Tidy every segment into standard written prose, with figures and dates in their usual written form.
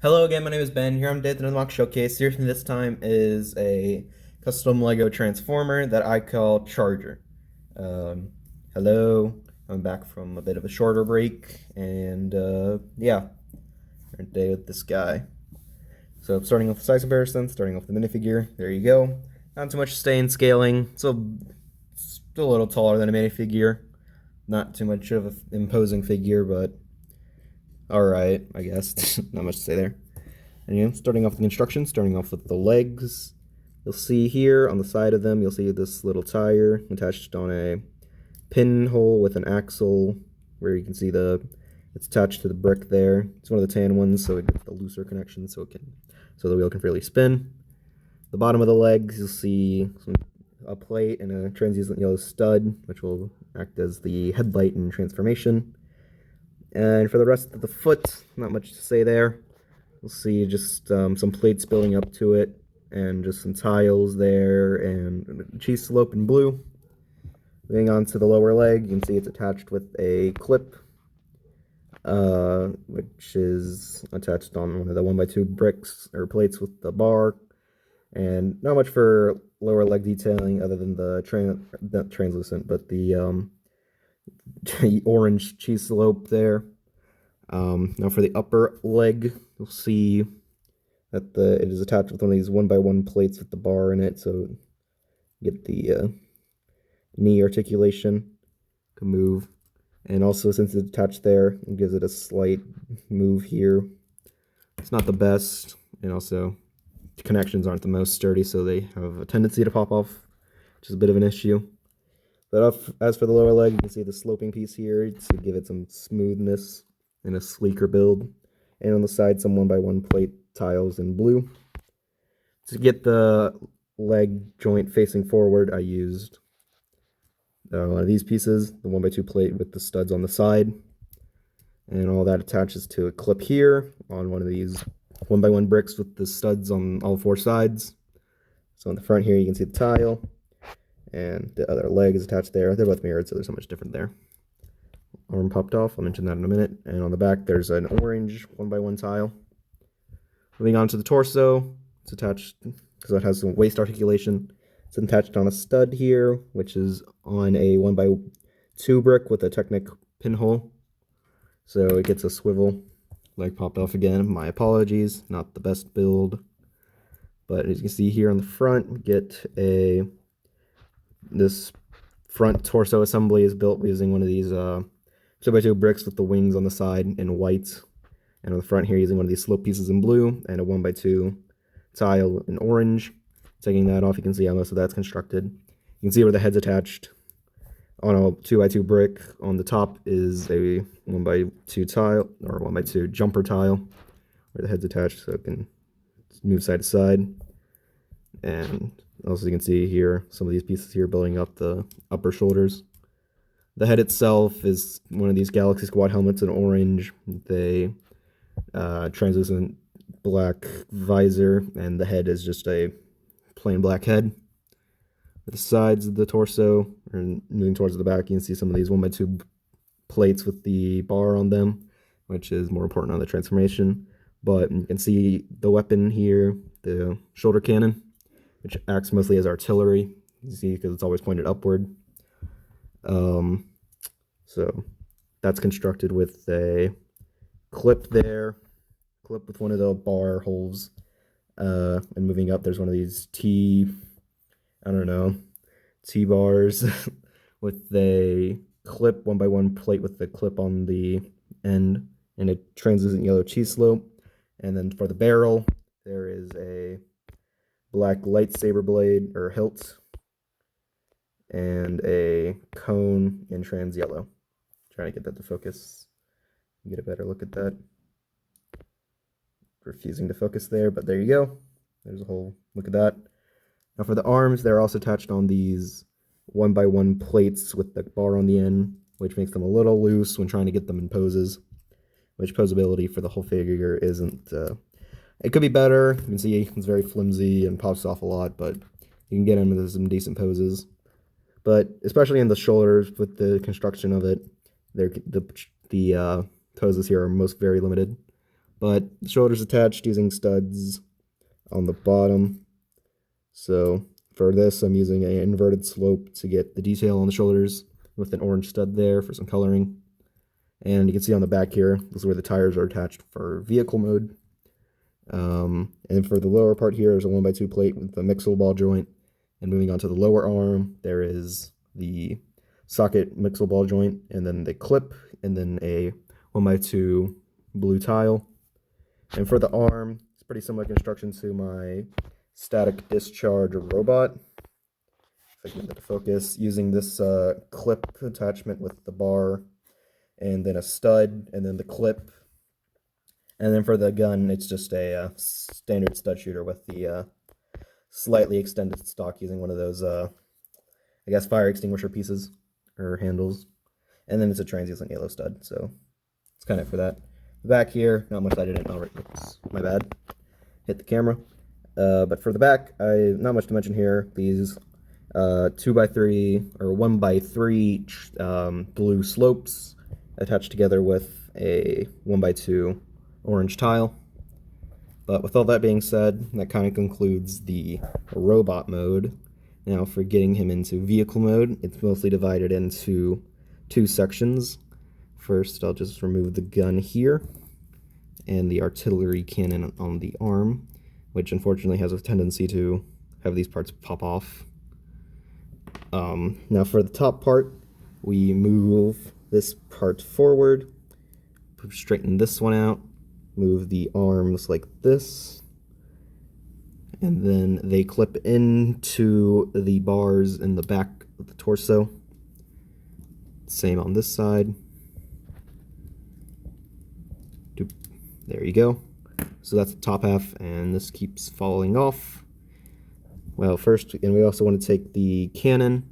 Hello again, my name is Ben. Here I'm Dave the MOC Showcase. Here this time is a custom Lego Transformer that I call Charger. Um, Hello, I'm back from a bit of a shorter break, and yeah, we're today with this guy. So starting off the size comparison, starting off the minifigure, there you go. Not too much stay in scaling, so it's a little taller than a minifigure. Not too much of an imposing figure, but alright, I guess. Not much to say there. And again, starting off with the instructions, starting off with the legs. You'll see here on the side of them, you'll see this little tire attached on a pinhole with an axle where you can see it's attached to the brick there. It's one of the tan ones, so it gets the looser connection so the wheel can freely spin. The bottom of the legs, you'll see a plate and a translucent yellow stud, which will act as the headlight and transformation. And for the rest of the foot, not much to say there. You'll see just some plates building up to it, and just some tiles there, and cheese slope in blue. Moving on to the lower leg, you can see it's attached with a clip, which is attached on one of the 1x2 bricks or plates with the bar. And not much for lower leg detailing other than not translucent, but the orange cheese slope there. Now for the upper leg, you'll see that it is attached with one of these 1x1 plates with the bar in it, so you get the knee articulation can move. And also, since it's attached there, it gives it a slight move here. It's not the best, and also the connections aren't the most sturdy, so they have a tendency to pop off, which is a bit of an issue. But as for the lower leg, you can see the sloping piece here to give it some smoothness and a sleeker build. And on the side, some 1x1 plate tiles in blue. To get the leg joint facing forward, I used one of these pieces, the 1x2 plate with the studs on the side. And all that attaches to a clip here on one of these 1x1 bricks with the studs on all four sides. So on the front here, you can see the tile, and the other leg is attached there. They're both mirrored, so there's not much different there. Arm popped off, I'll mention that in a minute. And on the back, there's an orange 1x1 tile. Moving on to the torso, it's attached because it has some waist articulation. It's attached on a stud here, which is on a 1x2 brick with a Technic pinhole. So it gets a swivel. Leg popped off again. My apologies, not the best build. But as you can see here on the front, we get this front torso assembly is built using one of these 2x2 bricks with the wings on the side in white. And on the front here, using one of these slope pieces in blue and a 1x2 tile in orange. Taking that off, you can see how most of that's constructed. You can see where the head's attached. On a 2x2 brick, on the top is a 1x2 tile, or 1x2 jumper tile, where the head's attached so it can move side to side. And also you can see here, some of these pieces here building up the upper shoulders. The head itself is one of these Galaxy Squad helmets in orange. They translucent black visor, and the head is just a plain black head. The sides of the torso, and moving towards the back, you can see some of these 1x2 plates with the bar on them, which is more important on the transformation. But you can see the weapon here, the shoulder cannon, which acts mostly as artillery. You see, because it's always pointed upward. So that's constructed with a clip there, clip with one of the bar holes. And moving up, there's one of these T-bars with a clip, 1x1 plate with the clip on the end, and a translucent yellow cheese slope. And then for the barrel, there is a black lightsaber blade or hilt and a cone in trans yellow. Trying to get that to focus, get a better look at that. Refusing to focus there, but there you go. There's a whole look at that. Now for the arms, they're also attached on these 1x1 plates with the bar on the end, which makes them a little loose when trying to get them in poses, which posability for the whole figure isn't, it could be better. You can see it's very flimsy and pops off a lot, but you can get into some decent poses. But especially in the shoulders with the construction of it, the poses here are most very limited. but the shoulder's attached using studs on the bottom. So for this, I'm using an inverted slope to get the detail on the shoulders with an orange stud there for some coloring. And you can see on the back here, this is where the tires are attached for vehicle mode. And for the lower part here, there's a 1x2 plate with a mixable ball joint. And moving on to the lower arm, there is the socket mixable ball joint, and then the clip, and then a 1x2 blue tile. And for the arm, it's pretty similar construction to my static discharge robot. If I can get that to focus, using this clip attachment with the bar, and then a stud, and then the clip. And then for the gun, it's just a standard stud shooter with the slightly extended stock using one of those, I guess, fire extinguisher pieces or handles. And then it's a translucent yellow stud, so it's kind of for that. Back here, not much I didn't already. Oops, my bad. Hit the camera. But for the back, not much to mention here. These 2x3 or 1x3 blue slopes attached together with a 1x2 orange tile. But with all that being said, that kind of concludes the robot mode. Now for getting him into vehicle mode, it's mostly divided into two sections. First, I'll just remove the gun here and the artillery cannon on the arm, which unfortunately has a tendency to have these parts pop off. Now for the top part, we move this part forward, straighten this one out, move the arms like this, and then they clip into the bars in the back of the torso. Same on this side. There you go. So that's the top half, and this keeps falling off. Well, first, and we also want to take the cannon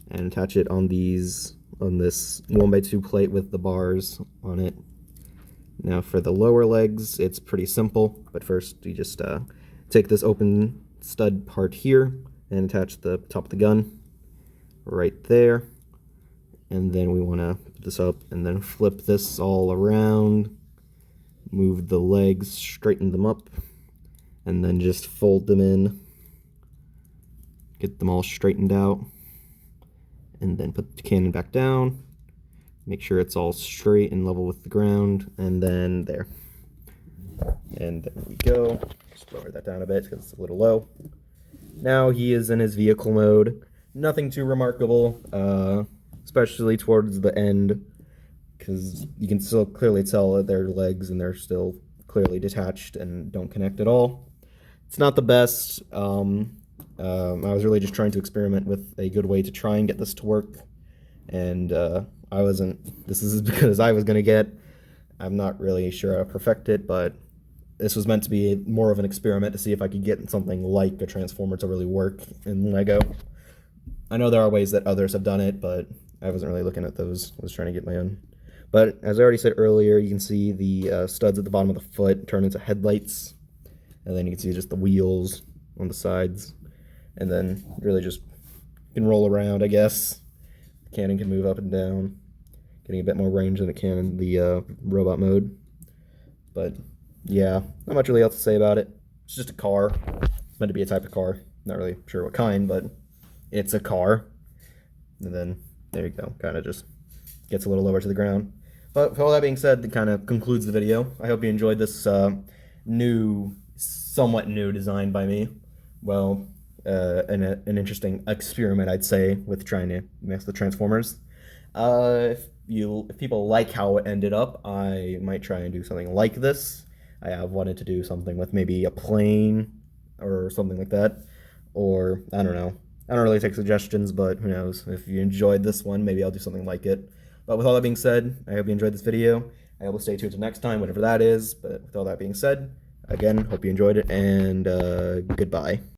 and attach it on this 1x2 plate with the bars on it. Now for the lower legs, it's pretty simple, but first we just take this open stud part here and attach the top of the gun right there. And then we want to put this up and then flip this all around, move the legs, straighten them up, and then just fold them in, get them all straightened out, and then put the cannon back down, make sure it's all straight and level with the ground, and then there. And there we go. Just lower that down a bit because it's a little low. Now he is in his vehicle mode. Nothing too remarkable, especially towards the end, because you can still clearly tell that their legs and they're still clearly detached and don't connect at all. It's not the best. I was really just trying to experiment with a good way to try and get this to work, and this is as good as I was going to get. I'm not really sure how to perfect it, but this was meant to be more of an experiment to see if I could get something like a Transformer to really work in LEGO. I know there are ways that others have done it, but I wasn't really looking at those. I was trying to get my own. But as I already said earlier, you can see the studs at the bottom of the foot turn into headlights, and then you can see just the wheels on the sides, and then really just can roll around, I guess. The cannon can move up and down, getting a bit more range than it can in the robot mode. But yeah, not much really else to say about it. It's just a car. It's meant to be a type of car. Not really sure what kind, but it's a car. And then there you go, kind of just gets a little lower to the ground. But with all that being said, that kind of concludes the video. I hope you enjoyed this somewhat new design by me. Well, an interesting experiment, I'd say, with trying to mix the Transformers. If people like how it ended up, I might try and do something like this. I have wanted to do something with maybe a plane or something like that, or I don't know. I don't really take suggestions, but who knows? If you enjoyed this one, maybe I'll do something like it. But with all that being said, I hope you enjoyed this video. I will stay tuned until next time, whatever that is. But with all that being said, again, hope you enjoyed it, and goodbye.